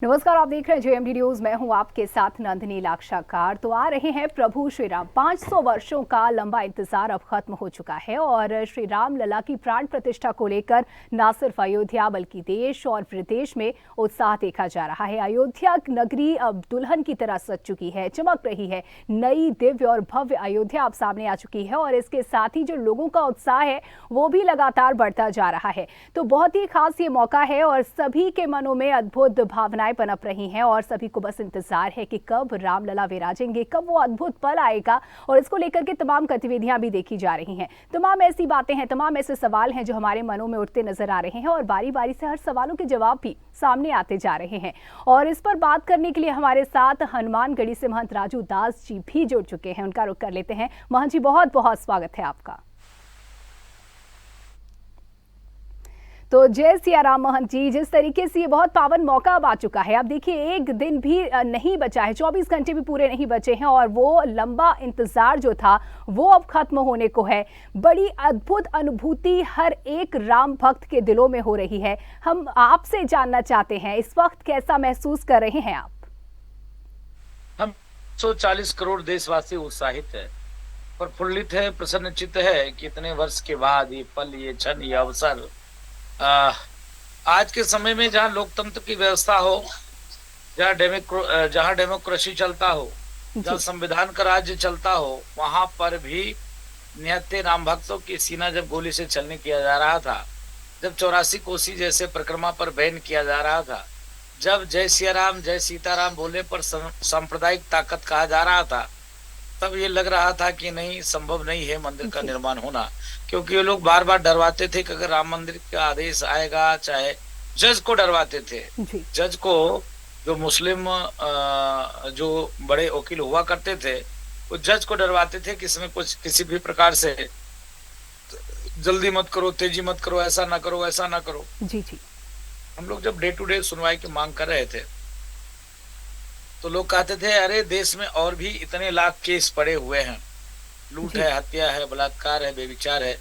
नमस्कार, आप देख रहे हैं जेएमडी न्यूज। मैं हूं आपके साथ नंदिनी लाक्षाकार। तो आ रहे हैं प्रभु श्री राम। 500 वर्षों का लंबा इंतजार अब खत्म हो चुका है और श्री राम लला की प्राण प्रतिष्ठा को लेकर न सिर्फ अयोध्या बल्कि देश और विदेश में उत्साह देखा जा रहा है। अयोध्या नगरी अब दुल्हन की तरह सज चुकी है, चमक रही है। नई दिव्य और भव्य अयोध्या अब सामने आ चुकी है और इसके साथ ही जो लोगों का उत्साह है वो भी लगातार बढ़ता जा रहा है। तो बहुत ही खास ये मौका है और सभी के मनों में अद्भुत भावनाएं पनप रही हैं और सभी को बस इंतजार है कि कब रामलला विराजेंगे, कब वो अद्भुत पल आएगा। और इसको लेकर के तमाम गतिविधियां भी देखी जा रही हैं। तमाम ऐसी बातें हैं, तमाम ऐसे सवाल हैं जो हमारे मनों में उठते नजर आ रहे हैं और बारी बारी से हर सवालों के जवाब भी सामने आते जा रहे हैं। और इस पर बात करने के लिए हमारे साथ हनुमानगढ़ी से महंत राजू दास जी भी जुड़ चुके हैं। उनका रुख कर लेते हैं। महंत जी, बहुत बहुत स्वागत है आपका। तो जय सिया राम महंत जी। जिस तरीके से ये बहुत पावन मौका अब आ चुका है, आप देखिए एक दिन भी नहीं बचा है, 24 घंटे भी पूरे नहीं बचे हैं और वो लंबा इंतजार जो था वो अब खत्म होने को है। बड़ी अद्भुत अनुभूति हर एक राम भक्त के दिलों में हो रही है। हम आपसे जानना चाहते हैं, इस वक्त कैसा महसूस कर रहे हैं आप? हम 140 करोड़ देशवासी उत्साहित है, प्रफुल्लित है, प्रसन्नचित्त है कि इतने वर्ष के बाद ये पल, ये क्षण, ये अवसर आज के समय में जहाँ लोकतंत्र की व्यवस्था हो, जहाँ डेमोक्रेसी चलता हो, जहाँ संविधान का राज्य चलता हो, वहां पर भी निहत्थे राम भक्तों की सीना जब गोली से छलनी किया जा रहा था, जब 84 कोसी जैसे परिक्रमा पर बैन किया जा रहा था, जब जय सिया राम जय सीताराम बोलने पर सांप्रदायिक ताकत कहा जा रहा था, तब ये लग रहा था कि नहीं, संभव नहीं है मंदिर का निर्माण होना। क्योंकि ये लोग बार बार डरवाते थे कि अगर राम मंदिर का आदेश आएगा, चाहे जज को डरवाते थे, जज को, जो मुस्लिम जो बड़े वकील हुआ करते थे, वो जज को डरवाते थे कि इसमें कुछ किसी भी प्रकार से जल्दी मत करो, तेजी मत करो, ऐसा ना करो, ऐसा ना करो। जी जी। हम लोग जब डे टू डे सुनवाई की मांग कर रहे थे तो लोग कहते थे अरे देश में और भी इतने लाख केस पड़े हुए हैं, लूट है, हत्या है, बलात्कार है, बेविचार है,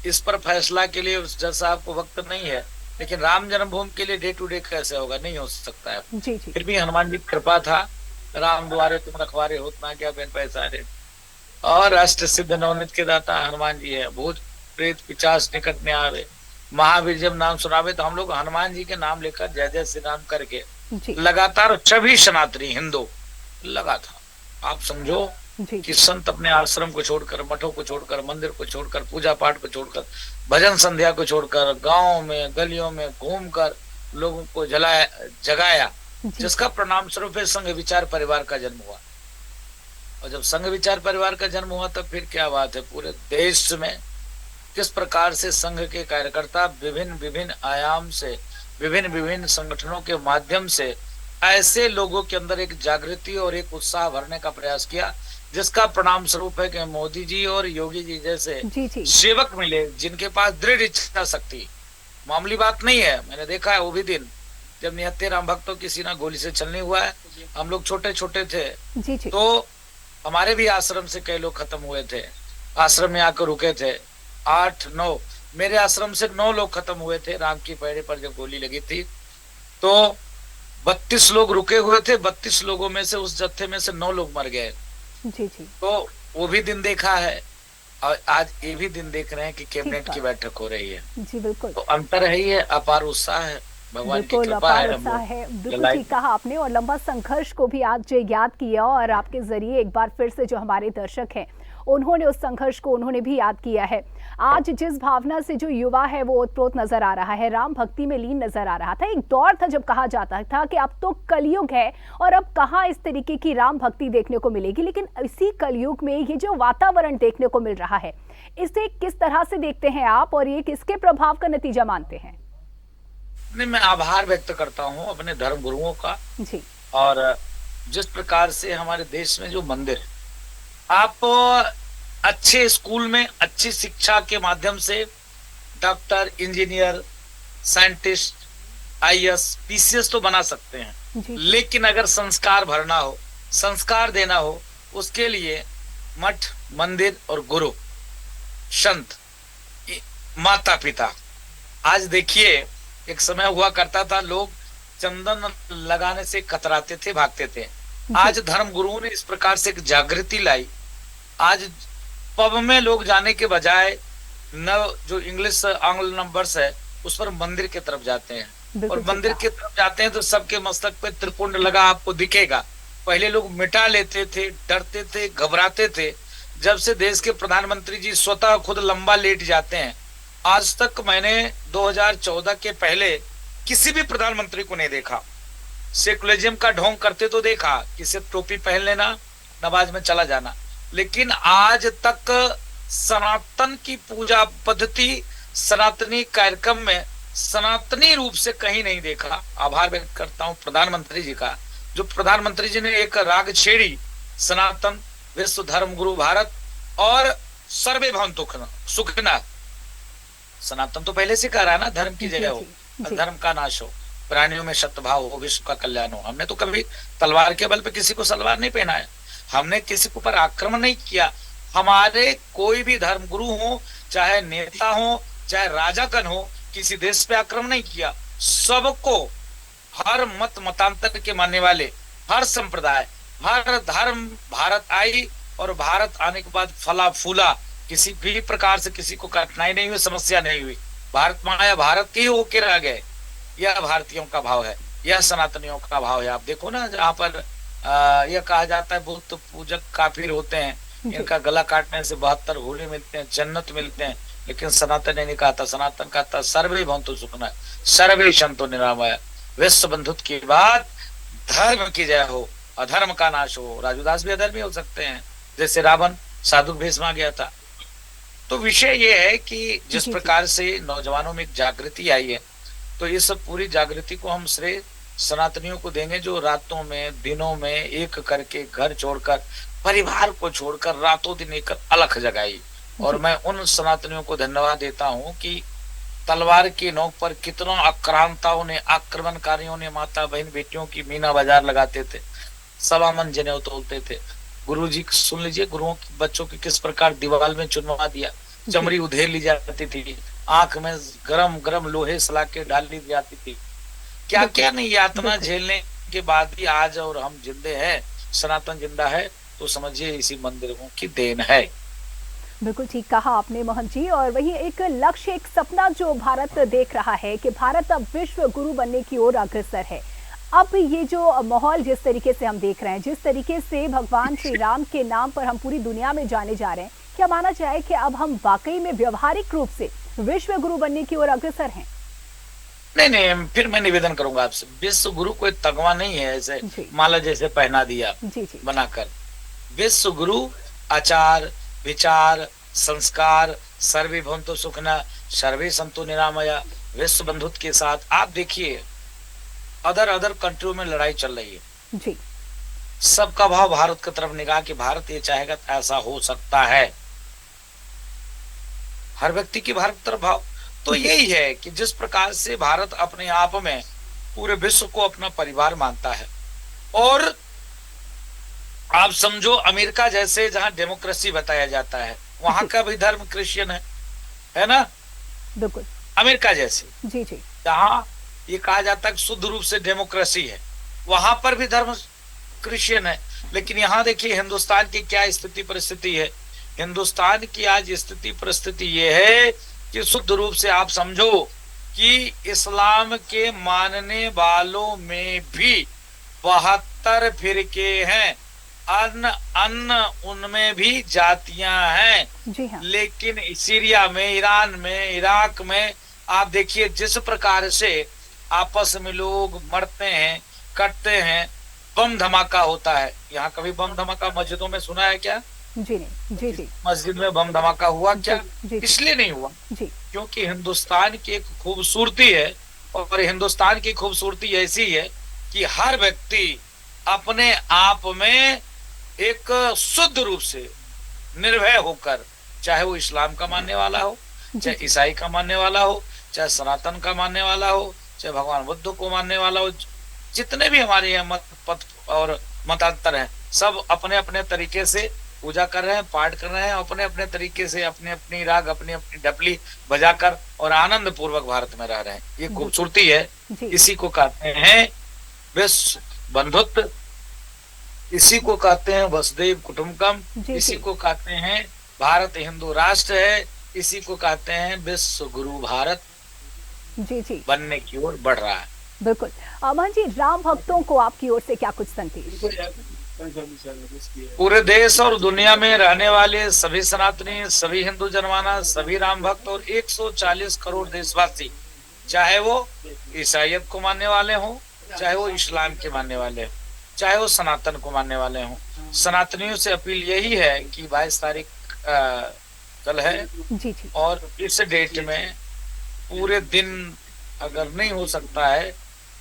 इस पर फैसला के लिए उस जज साहब को वक्त नहीं है। लेकिन राम जन्मभूमि के लिए डे टू डे कैसे होगा? नहीं हो सकता है। जी जी। फिर भी हनुमान जी की कृपा था, राम द्वारे तुम रखवारे होत ना क्या बिन पैसारे, और राष्ट्र सिद्ध नवनीत के दाता हनुमान जी है। भूत प्रेत पिशाच निकट में आवे, महावीर जब नाम सुनावे। तो हम लोग हनुमान जी के नाम लेकर जय जय श्री राम करके लगातार सभी सनातनी हिंदू लगा था। आप समझो कि संत अपने आश्रम को छोड़कर, मठों को छोड़कर, मंदिर को छोड़कर, पूजा पाठ को छोड़कर, भजन संध्या को छोड़कर, गांव में गलियों में घूमकर लोगों को जगाया, जिसका परिणाम स्वरूप संघ विचार परिवार का जन्म हुआ। और जब संघ विचार परिवार का जन्म हुआ तब फिर क्या बात है, पूरे देश में किस प्रकार से संघ के कार्यकर्ता विभिन्न विभिन्न आयाम से, विभिन्न विभिन्न संगठनों के माध्यम से ऐसे लोगों के अंदर एक जागृति और एक उत्साह भरने का प्रयास किया, जिसका परिणाम स्वरूप है कि मोदी जी और योगी जी जैसे सेवक मिले, जिनके पास दृढ़ इच्छा शक्ति। मामूली बात नहीं है। मैंने देखा है वो भी दिन जब निहत्थे राम भक्तों की सीना गोली से छलनी हुआ है। हम लोग छोटे छोटे थे तो हमारे भी आश्रम से कई लोग खत्म हुए थे, आश्रम में आकर रुके थे। 8-9 मेरे आश्रम से 9 लोग खत्म हुए थे। राम की पैड़े पर जब गोली लगी थी तो 32 लोग रुके हुए थे। 32 लोगों में से, उस जत्थे में से 9 लोग मर गए। जी जी। तो वो भी दिन देखा है और आज ये भी दिन देख रहे हैं कि कैबिनेट की बैठक हो रही है। जी बिल्कुल। तो अंतर है, ये अपार उत्साह है, भगवान की कृपा है। बिल्कुल ठीक कहा आपने। और लंबा संघर्ष को भी आज याद किया और आपके जरिए एक बार फिर से जो हमारे दर्शक हैं उन्होंने उस संघर्ष को उन्होंने भी याद किया है। आज जिस भावना से जो युवा है वो ओतप्रोत नजर आ रहा है, राम भक्ति में लीन नजर आ रहा था। एक दौर था जब कहा जाता था कि अब तो कलयुग है और अब कहाँ इस तरीके की राम भक्ति देखने को मिलेगी। लेकिन इसी कलयुग में ये जो वातावरण देखने को मिल रहा है, इसे किस तरह से देखते हैं आप और ये किसके प्रभाव का नतीजा मानते हैं? नहीं, मैं आभार व्यक्त करता हूँ अपने धर्म गुरुओं का जी। और जिस प्रकार से हमारे देश में जो मंदिर, आप अच्छे स्कूल में अच्छी शिक्षा के माध्यम से doctor, engineer, scientist, IAS, PCS तो बना सकते हैं, लेकिन अगर संस्कार भरना हो, संस्कार देना हो, उसके लिए मठ, मंदिर और गुरु, संत, माता पिता। आज देखिए, एक समय हुआ करता था लोग चंदन लगाने से कतराते थे, भागते थे। आज धर्म गुरुओं ने इस प्रकार से एक जागृति लाई। आज पब में लोग जाने के बजाय न जो इंग्लिश आंग्ल नंबर्स है उस पर मंदिर की तरफ जाते हैं, और मंदिर की तरफ जाते हैं तो सबके मस्तक पे त्रिपुंड लगा आपको दिखेगा। पहले लोग मिटा लेते थे, डरते थे, घबराते थे। जब से देश के प्रधानमंत्री जी स्वतः खुद लंबा लेट जाते हैं, आज तक मैंने 2014 के पहले किसी भी प्रधानमंत्री को नहीं देखा। सेकुलरिज्म का ढोंग करते तो देखा कि सिर्फ टोपी पहन लेना, नमाज में चला जाना, लेकिन आज तक सनातन की पूजा पद्धति, सनातनी कार्यक्रम में सनातनी रूप से कहीं नहीं देखा। आभार व्यक्त करता हूं प्रधानमंत्री जी का, जो प्रधानमंत्री जी ने एक राग छेड़ी, सनातन विश्व धर्म गुरु भारत और सर्वे भवन्तु सुखिनः। सनातन तो पहले से कह रहा है ना, धर्म की जय हो, धर्म का नाश हो, प्राणियों में सद्भाव हो, विश्व का कल्याण हो। हमने तो कभी तलवार के बल पे किसी को सलवार नहीं पहनाया, हमने किसी के ऊपर आक्रमण नहीं किया। हमारे कोई भी धर्म गुरु हो, चाहे नेता हो, चाहे राजागण हो, किसी देश पे आक्रमण नहीं किया। सबको, हर मत मतांतर के मानने वाले, हर संप्रदाय, हर धर्म भारत आई, और भारत आने के बाद फला फूला, किसी भी प्रकार से किसी को कठिनाई नहीं हुई, समस्या नहीं हुई। भारत माया भारत के ही होके रह गए। यह भारतीयों का भाव है, यह सनातनियों का भाव है। आप देखो ना, जहाँ पर यह कहा जाता है बुत पूजक काफिर होते हैं, इनका गला काटने से 72 घोड़े मिलते हैं, जन्नत मिलते हैं, लेकिन सनातन ने नहीं कहा था। सनातन कहता सर्वे भवन्तु सुखिनः, सर्वे सन्तु निरामया, विश्व बंधुत्व की बात, धर्म की जय हो, अधर्म का नाश हो। राजूदास भी अधर्मी हो सकते हैं, जैसे रावण साधु भेष में गया था। तो विषय ये है कि जिस प्रकार से नौजवानों में एक जागृति आई है, तो ये सब पूरी जागृति को हम श्रेय सनातनियों को देंगे, जो रातों में दिनों में एक करके घर छोड़कर, परिवार को छोड़कर रातों दिन एक अलख जगाई। और मैं उन सनातनियों को धन्यवाद देता हूं कि तलवार की नोक पर कितना आक्रांताओं ने, आक्रमणकारियों ने माता बहन बेटियों की मीना बाजार लगाते थे, सवा मन जनेऊ तोलते थे। गुरु जी सुन लीजिए, गुरुओं की बच्चों की किस प्रकार दीवार में चुनवा दिया, चमड़ी उधेर ली जाती थी, आंख में गरम गरम लोहे सलाके डाल दी जाती थी। क्या क्या नहीं यातना झेलने के बाद भी आज और हम जिंदे हैं, सनातन जिंदा है, तो समझिए इसी मंदिरों की देन है। बिल्कुल ठीक कहा आपने मोहन जी। और वही एक लक्ष्य, एक सपना जो भारत देख रहा है कि भारत अब विश्व गुरु बनने की ओर अग्रसर है। अब ये जो माहौल जिस तरीके से हम देख रहे हैं, जिस तरीके से भगवान श्री राम के नाम पर हम पूरी दुनिया में जाने जा रहे हैं, क्या माना जाए कि अब हम वाकई में व्यवहारिक रूप से विश्व गुरु बनने की ओर अग्रसर हैं? नहीं, फिर मैं निवेदन करूंगा आपसे, विश्व गुरु कोई तगवा नहीं है ऐसे माला जैसे पहना दिया बनाकर। विश्व गुरु आचार विचार संस्कार, सर्वे भवन्तु सुखिनः, सर्वे सन्तु निरामया, विश्व बंधुत्व के साथ। आप देखिए अदर कंट्रियों में लड़ाई चल रही है जी, सबका भाव भारत की तरफ निगाह कि भारत ये चाहेगा तो ऐसा हो सकता है। हर व्यक्ति की भारत की तरफ भाव तो यही है कि जिस प्रकार से भारत अपने आप में पूरे विश्व को अपना परिवार मानता है, और आप समझो अमेरिका जैसे जहां डेमोक्रेसी बताया जाता है, वहां का भी धर्म क्रिश्चियन है ना, बिल्कुल अमेरिका जैसे जी जी, जहां ये कहा जाता है शुद्ध रूप से डेमोक्रेसी है, वहां पर भी धर्म क्रिश्चियन है। लेकिन यहाँ देखिए हिंदुस्तान की क्या स्थिति परिस्थिति है। हिंदुस्तान की आज स्थिति परिस्थिति ये है कि शुद्ध रूप से आप समझो कि इस्लाम के मानने वालों में भी 72 फिरके हैं, अन्न उनमें भी जातियां हैं जी हाँ। लेकिन सीरिया में, ईरान में, इराक में आप देखिए जिस प्रकार से आपस में लोग मरते हैं, कटते हैं, बम धमाका होता है। यहाँ कभी बम धमाका मस्जिदों में सुना है क्या? जी नहीं, जी जी, मस्जिद में बम धमाका हुआ क्या? जी, इसलिए नहीं हुआ जी, क्योंकि हिंदुस्तान की एक खूबसूरती है, और हिंदुस्तान की खूबसूरती ऐसी है कि हर व्यक्ति अपने आप में एक शुद्ध रूप से निर्भय होकर, चाहे वो इस्लाम का मानने वाला हो, चाहे ईसाई का मानने वाला हो, चाहे सनातन का मानने वाला हो, चाहे भगवान बुद्ध को मानने वाला हो, जितने भी हमारे यहाँ मत पथ और मतांतर हैं, सब अपने अपने तरीके से पूजा कर रहे हैं, पाठ कर रहे हैं, अपने अपने तरीके से अपनी अपनी राग अपनी अपनी डपली बजाकर और आनंद पूर्वक भारत में रह रहे हैं। ये खूबसूरती है। इसी को कहते हैं विश्व बंधुत्व, इसी को कहते हैं वसुधैव कुटुंबकम, इसी को कहते हैं भारत हिंदू राष्ट्र है, इसी को कहते हैं विश्व गुरु भारत जी बनने की ओर बढ़ रहा है। बिल्कुल। अमन जी, राम भक्तों को आपकी ओर से क्या कुछ संदेश? पूरे देश और दुनिया में रहने वाले सभी सनातनी, सभी हिंदू जनमानस, सभी राम भक्त और 140 करोड़ देशवासी, चाहे वो ईसाइयत को मानने वाले हों, चाहे वो इस्लाम के मानने वाले हों, चाहे वो सनातन को मानने वाले हों, सनातनियों से अपील यही है कि 22 तारीख कल है जी और इस डेट में पूरे दिन अगर नहीं हो सकता है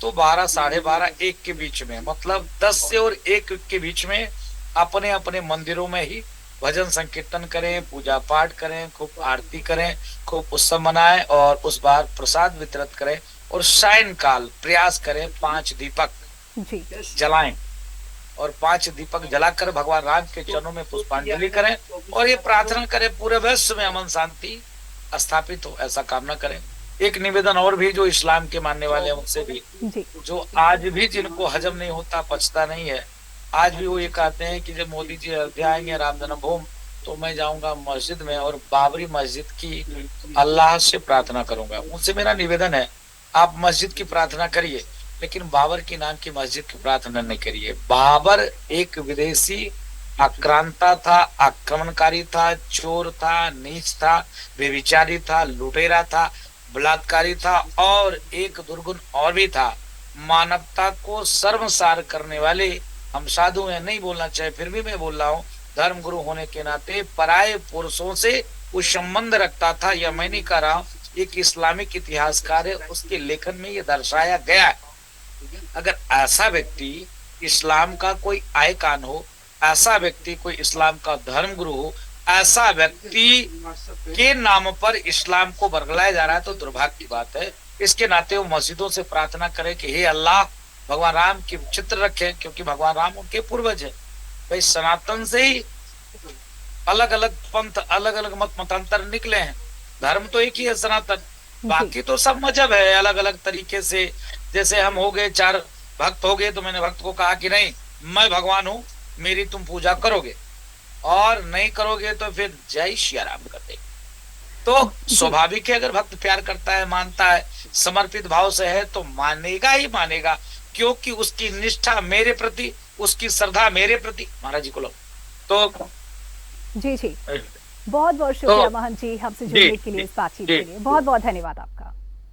तो 12, 12:30, 1 के बीच में, मतलब 10 से और 1 के बीच में अपने अपने मंदिरों में ही भजन संकीर्तन करें, पूजा पाठ करें, खूब आरती करें, खूब उत्सव मनाएं और उस बार प्रसाद वितरित करें और सायंकाल प्रयास करें 5 दीपक जलाएं और 5 दीपक जलाकर भगवान राम के चरणों में पुष्पांजलि करें और ये प्रार्थना करें पूरे विश्व में अमन शांति स्थापित हो, ऐसा कामना करें। एक निवेदन और भी, जो इस्लाम के मानने वाले हैं उनसे भी, जो आज भी जिनको हजम नहीं होता, पचता नहीं है, आज भी वो ये कहते हैं कि जब मोदी जी अयोध्या आएंगे राम जन्मभूमि तो मैं जाऊंगा मस्जिद में और बाबरी मस्जिद की अल्लाह से प्रार्थना करूंगा। उनसे मेरा निवेदन है, आप मस्जिद की प्रार्थना करिए लेकिन बाबर के नाम की मस्जिद की प्रार्थना नहीं करिए। बाबर एक विदेशी आक्रांता था, आक्रमणकारी था, चोर था, नीच था, बेविचारी था, लुटेरा था, बलात्कारी था और एक दुर्गुण और भी था, मानवता को शर्मसार करने वाले। हम साधु हैं, नहीं बोलना चाहिए, फिर भी मैं बोल रहा हूँ, धर्म गुरु होने के नाते पराये पुरुषों से वो संबंध रखता था। यह मैं नहीं कह रहा हूँ, एक इस्लामिक इतिहासकार है, उसके लेखन में ये दर्शाया गया है। अगर ऐसा व्यक्ति इस्लाम का कोई आइकॉन हो, ऐसा व्यक्ति कोई इस्लाम का धर्म गुरु हो, ऐसा व्यक्ति के नाम पर इस्लाम को बरगलाया जा रहा है तो दुर्भाग्य की बात है। इसके नाते वो मस्जिदों से प्रार्थना करें कि हे अल्लाह भगवान राम के चित्र रखें, क्योंकि भगवान राम उनके पूर्वज है। भाई सनातन से ही अलग अलग पंथ, अलग अलग मत मतांतर निकले हैं, धर्म तो एक ही है सनातन, बाकी तो सब मजहब है अलग अलग तरीके से। जैसे हम हो गए 4 भक्त हो गए तो मैंने भक्त को कहा कि नहीं मैं भगवान हूँ, मेरी तुम पूजा करोगे, और नहीं करोगे तो फिर जय श्री राम कर दे। तो स्वाभाविक है, अगर भक्त प्यार करता है, मानता है, समर्पित भाव से है तो मानेगा ही मानेगा, क्योंकि उसकी निष्ठा मेरे प्रति, उसकी श्रद्धा मेरे प्रति। महाराज जी को लो तो जी बहुत बहुत शुक्रिया महंत जी, हमसे जुड़ने के लिए, इस बातचीत के लिए बहुत बहुत धन्यवाद आपका।